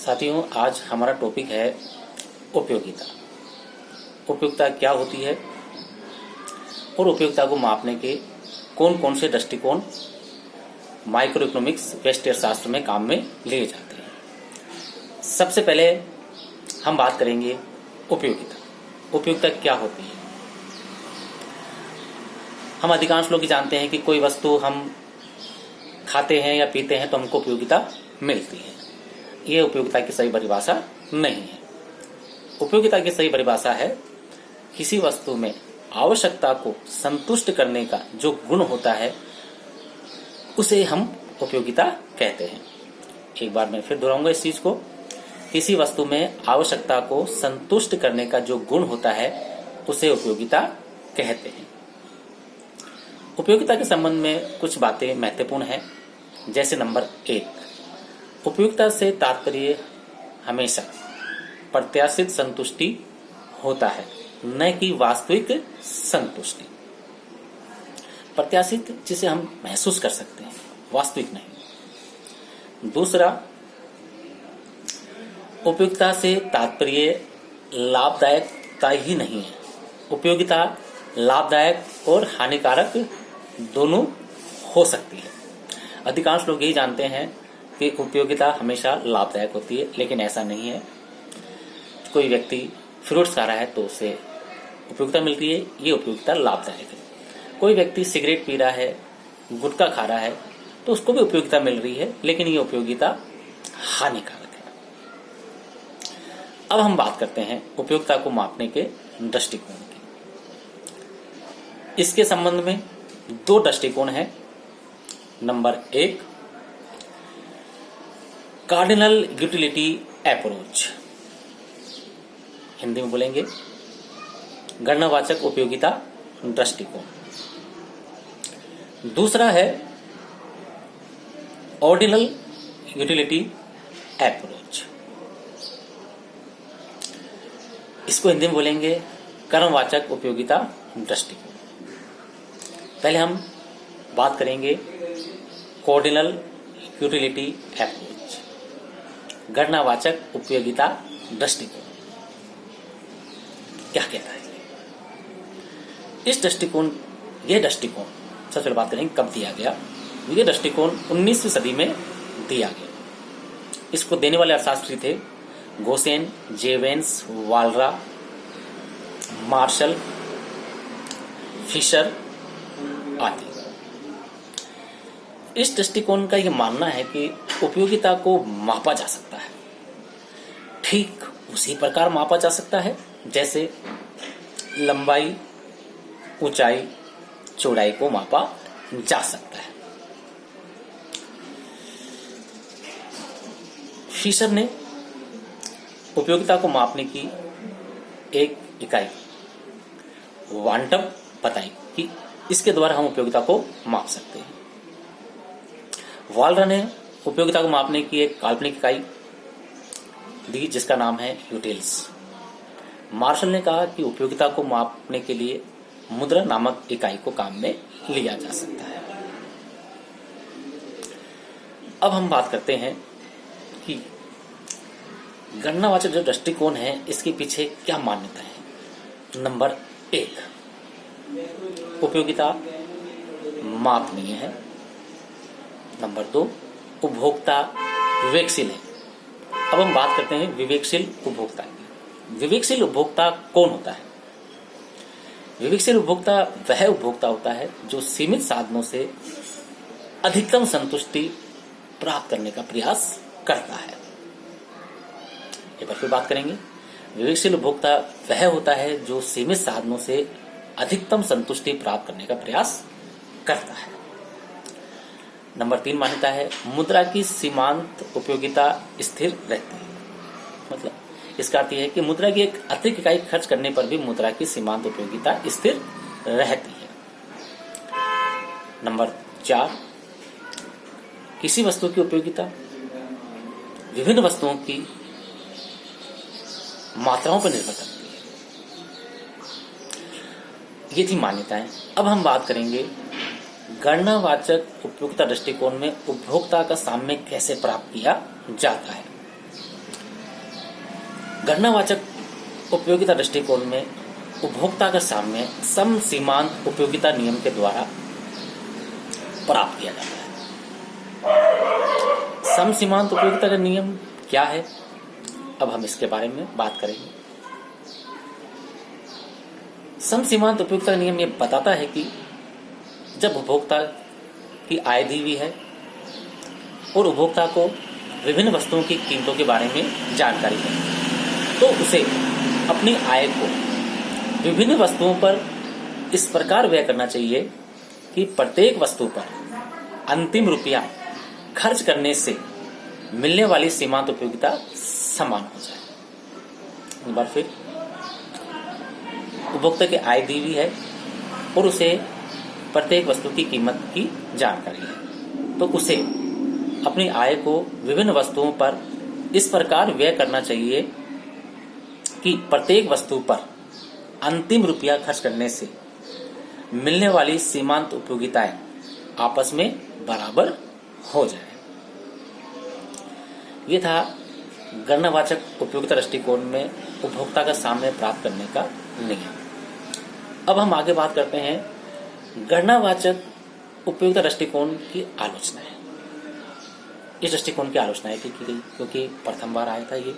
साथियों, आज हमारा टॉपिक है उपयोगिता। उपयोगिता क्या होती है और उपयोगिता को मापने के कौन कौन से दृष्टिकोण माइक्रो इकोनॉमिक्स व्यष्टि अर्थशास्त्र में काम में लिए जाते हैं। सबसे पहले हम बात करेंगे उपयोगिता। उपयोगिता क्या होती है? हम अधिकांश लोग जानते हैं कि कोई वस्तु हम खाते हैं या पीते हैं तो हमको उपयोगिता मिलती है। यह उपयोगिता की सही परिभाषा नहीं है। उपयोगिता की सही परिभाषा है किसी वस्तु में आवश्यकता को संतुष्ट करने का जो गुण होता है उसे हम उपयोगिता कहते हैं। एक बार मैं फिर दोहराऊंगा इस चीज को। किसी वस्तु में आवश्यकता को संतुष्ट करने का जो गुण होता है उसे उपयोगिता कहते हैं। उपयोगिता के संबंध में कुछ बातें महत्वपूर्ण हैं। जैसे नंबर 1, उपयोगिता से तात्पर्य हमेशा प्रत्याशित संतुष्टि होता है, न कि वास्तविक संतुष्टि। प्रत्याशित जिसे हम महसूस कर सकते हैं, वास्तविक नहीं। दूसरा, उपयोगिता से तात्पर्य लाभदायकता ही नहीं है। उपयोगिता लाभदायक और हानिकारक दोनों हो सकती है। अधिकांश लोग यही जानते हैं कि उपयोगिता हमेशा लाभदायक होती है, लेकिन ऐसा नहीं है। कोई व्यक्ति फ्रूट्स खा रहा है तो उसे उपयोगिता मिल रही है, ये उपयोगिता लाभदायक है। कोई व्यक्ति सिगरेट पी रहा है, गुटखा खा रहा है तो उसको भी उपयोगिता मिल रही है, लेकिन ये उपयोगिता हानिकारक है। अब हम बात करते हैं उपयोगिता को मापने के दृष्टिकोण की। इसके संबंध में 2 दृष्टिकोण हैं। Number 1, cardinal utility approach, Hindi में बोलेंगे गणनावाचक उपयोगिता दृष्टिकोण। दूसरा है ऑर्डिनल यूटिलिटी अप्रोच, इसको हिंदी में बोलेंगे कर्मवाचक उपयोगिता दृष्टिकोण। पहले हम बात करेंगे कॉर्डिनल यूटिलिटी अप्रोच, गणनावाचक उपयोगिता दृष्टिकोण क्या कहता है। यह दृष्टिकोण सबसे पहले बात करेंगे कब दिया गया। यह दृष्टिकोण 19वीं सदी में दिया गया। इसको देने वाले अर्थशास्त्री थे गोसेन, जेवेंस, वालरा, मार्शल, फिशर आदि। इस दृष्टिकोण का यह मानना है कि उपयोगिता को मापा जा सकता है। ठीक उसी प्रकार मापा जा सकता है जैसे लंबाई, ऊंचाई, चौड़ाई को मापा जा सकता है। फिशर ने उपयोगिता को मापने की एक इकाई क्वांटम बताई कि इसके द्वारा हम उपयोगिता को माप सकते हैं। वालरा ने उपयोगिता को मापने की एक काल्पनिक इकाई दी जिसका नाम है यूटिल्स। मार्शल ने कहा कि उपयोगिता को मापने के लिए मुद्रा नामक इकाई को काम में लिया जा सकता है। अब हम बात करते हैं कि गणनावाचक जो दृष्टिकोण है इसके पीछे क्या मान्यता है। नंबर 1, उपयोगिता मापनीय है। नंबर 2, उपभोक्ता विवेकशील है। अब हम बात करते हैं विवेकशील उपभोक्ता की। विवेकशील उपभोक्ता कौन होता है? विवेकशील उपभोक्ता वह उपभोक्ता होता है जो सीमित साधनों से अधिकतम संतुष्टि प्राप्त करने का प्रयास करता है। एक बार फिर बात करेंगे। विवेकशील उपभोक्ता वह होता है जो सीमित साधनों से अधिकतम संतुष्टि प्राप्त करने का प्रयास करता है। नंबर 3 मान्यता है मुद्रा की सीमांत उपयोगिता स्थिर रहती है। मतलब इसका अर्थ यह है कि मुद्रा की एक अतिरिक्त इकाई खर्च करने पर भी मुद्रा की सीमांत उपयोगिता स्थिर रहती है। नंबर 4, किसी वस्तु की उपयोगिता विभिन्न वस्तुओं की मात्राओं पर निर्भर करती है। ये थी मान्यताएं। अब हम बात करेंगे गणनावाचक उपयोगिता दृष्टिकोण में उपभोक्ता का साम्य कैसे प्राप्त किया जाता है। गणनावाचक उपयोगिता दृष्टिकोण में उपभोक्ता का साम्य सम सीमांत उपयोगिता नियम के द्वारा प्राप्त किया जाता है। सम सीमांत उपयोगिता का नियम क्या है, अब हम इसके बारे में बात करेंगे। सम सीमांत उपयोगिता का नियम यह बताता है कि जब उपभोक्ता की आय दी हुई है और उपभोक्ता को विभिन्न वस्तुओं की कीमतों के बारे में जानकारी है, तो उसे अपनी आय को विभिन्न वस्तुओं पर इस प्रकार व्यय करना चाहिए कि प्रत्येक वस्तु पर अंतिम रुपया खर्च करने से मिलने वाली सीमांत उपयोगिता समान हो जाए। एक बार फिर, उपभोक्ता की आय दी हुई है और उसे प्रत्येक वस्तु की कीमत की जानकारी है, तो उसे अपनी आय को विभिन्न वस्तुओं पर इस प्रकार व्यय करना चाहिए कि प्रत्येक वस्तु पर अंतिम रुपया खर्च करने से मिलने वाली सीमांत उपयोगिताएं आपस में बराबर हो जाए। ये था गणनावाचक उपयोगिता दृष्टिकोण में उपभोक्ता का साम्य प्राप्त करने का नियम। अब हम आगे बात करते हैं गणनावाचक उपयोगिता दृष्टिकोण की आलोचना है। इस दृष्टिकोण की आलोचना की गई क्योंकि प्रथम बार आया था। ये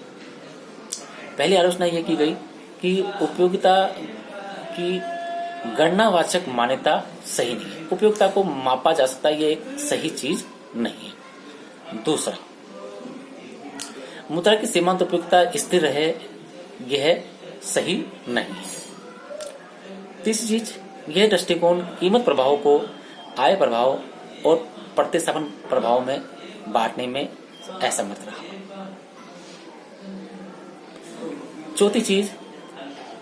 पहली आलोचना यह की गई कि उपयोगिता की गणनावाचक मान्यता सही नहीं है, उपयोगिता को मापा जा सकता है, ये एक सही चीज नहीं है। दूसरा, मुद्रा की सीमांत उपयोगिता स्थिर रहे, यह सही नहीं है। तीसरी चीज, यह दृष्टिकोण कीमत प्रभाव को आय प्रभाव और प्रतिस्थापन प्रभाव में बांटने में असमर्थ रहा। चौथी चीज,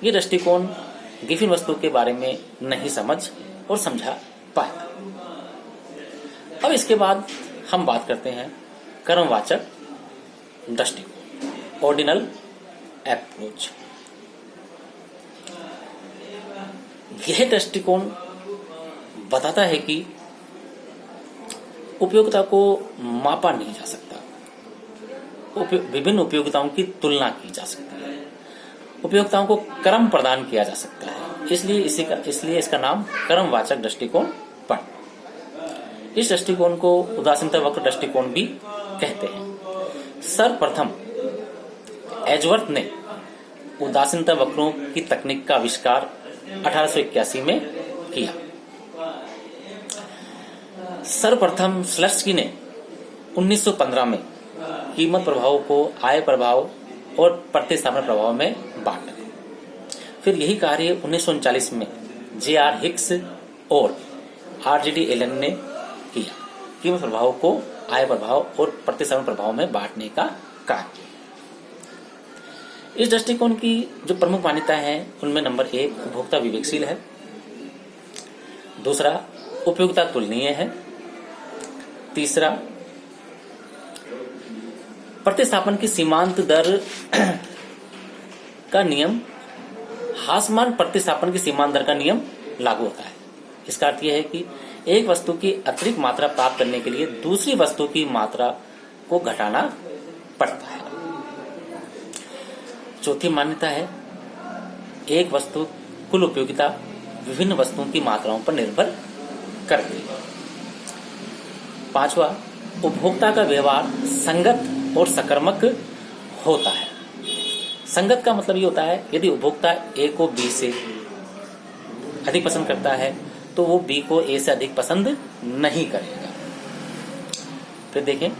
ये दृष्टिकोण गिफिन वस्तु के बारे में नहीं समझ और समझा पाया। अब इसके बाद हम बात करते हैं कर्मवाचक दृष्टिकोण, ऑर्डिनल अप्रोच। यह दृष्टिकोण बताता है कि उपयोगिता को मापा नहीं जा सकता, विभिन्न उपयोगिताओं की तुलना की जा सकती है, उपयोगिताओं को क्रम प्रदान किया जा सकता है, इसलिए इसका नाम क्रमवाचक दृष्टिकोण पड़। इस दृष्टिकोण को उदासीनता वक्र दृष्टिकोण भी कहते हैं। सर्वप्रथम एजवर्थ ने उदासीनता वक्रों की तकनीक का आविष्कार 1881 में किया। सर्वप्रथम स्लट्सकी ने 1915 में कीमत प्रभाव को आय प्रभाव और प्रतिस्थापन प्रभाव में बांटा। फिर यही कार्य 1939 में J.R. हिक्स और R.G.D. एलन ने किया, कीमत प्रभाव को आय प्रभाव और प्रतिस्थापन प्रभाव में बांटने का कार्य। इस दृष्टिकोण की जो प्रमुख मान्यताएं हैं उनमें नंबर 1 उपभोक्ता विवेकशील है, दूसरा उपयोगिता तुलनीय है, तीसरा प्रतिस्थापन की सीमांत दर का नियम, हासमान प्रतिस्थापन की सीमांत दर का नियम लागू होता है। इसका अर्थ यह है कि एक वस्तु की अतिरिक्त मात्रा प्राप्त करने के लिए दूसरी वस्तु की मात्रा को घटाना पड़ता है। चौथी मान्यता है एक वस्तु कुल उपयोगिता विभिन्न वस्तुओं की मात्राओं पर निर्भर करती है। पांचवा, उपभोक्ता का व्यवहार संगत और सकर्मक होता है। संगत का मतलब ये होता है यदि उपभोक्ता ए को बी से अधिक पसंद करता है तो वो बी को ए से अधिक पसंद नहीं करेगा। फिर देखें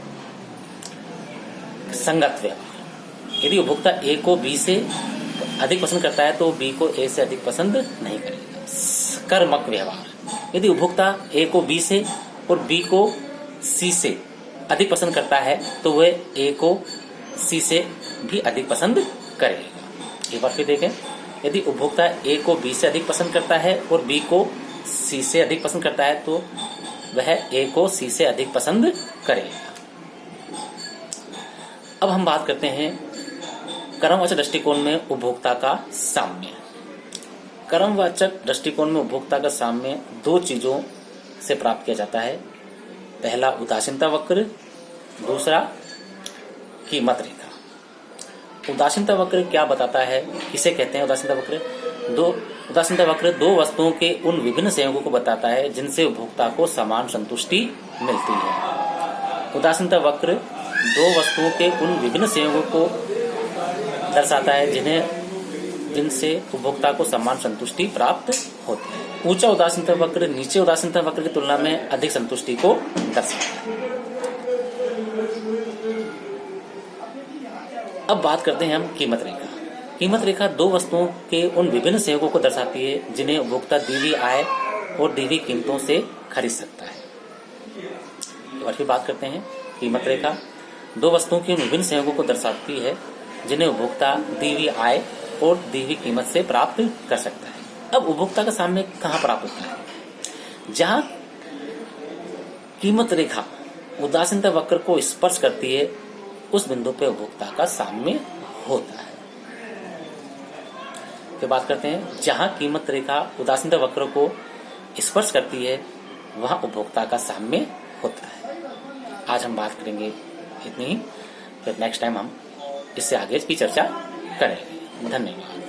संगत व्यवहार, यदि उपभोक्ता ए को बी से अधिक पसंद करता है तो बी को ए से अधिक पसंद नहीं करेगा। सकर्मक व्यवहार, यदि उपभोक्ता ए को बी से और बी को सी से अधिक पसंद करता है तो वह ए को सी से भी अधिक पसंद करेगा। एक बार फिर देखें, यदि उपभोक्ता ए को बी से अधिक पसंद करता है और बी को सी से अधिक पसंद करता है तो वह ए को सी से अधिक पसंद करेगा। अब हम बात करते हैं कर्मवाचक दृष्टिकोण में उपभोक्ता का साम्य। कर्मवाचक दृष्टिकोण में उपभोक्ता का साम्य दो चीजों से प्राप्त किया जाता है। पहला उदासीनता वक्र, दूसरा कीमत रेखा। उदासीनता वक्र क्या बताता है, किसे कहते हैं उदासीनता वक्र? उदासीनता वक्र दो वस्तुओं के उन विभिन्न संयोगों को बताता है जिनसे उपभोक्ता को समान संतुष्टि मिलती है। उदासीनता वक्र दो वस्तुओं के उन विभिन्न संयोगों को दर्शाता है जिनसे उपभोक्ता को समान संतुष्टि प्राप्त होती है। ऊंचा उदासीनता वक्र नीचे उदासीनता वक्र की तुलना में अधिक संतुष्टि को दर्शाता है। अब बात करते हैं हम कीमत रेखा। कीमत रेखा दो वस्तुओं के उन विभिन्न संयोगों को दर्शाती है जिन्हें उपभोक्ता दी हुई आय और दी हुई कीमतों से खरीद सकता है। एक बार फिर बात करते हैं। कीमत रेखा दो वस्तुओं के उन विभिन्न संयोगों को दर्शाती है जिन्हें उपभोक्ता दी हुई आय और दी हुई कीमत से प्राप्त कर सकता है। अब उपभोक्ता का साम्य कहाँ प्राप्त होता है? जहां कीमत रेखा उदासीनता वक्र को स्पर्श करती है उस बिंदु पे उपभोक्ता का साम्य होता है। फिर बात करते हैं, जहां कीमत रेखा उदासीनता वक्र को स्पर्श करती है वहां उपभोक्ता का साम्य होता है। आज हम बात करेंगे इतनी ही, फिर नेक्स्ट टाइम हम इससे आगे की चर्चा करेंगे। धन्यवाद।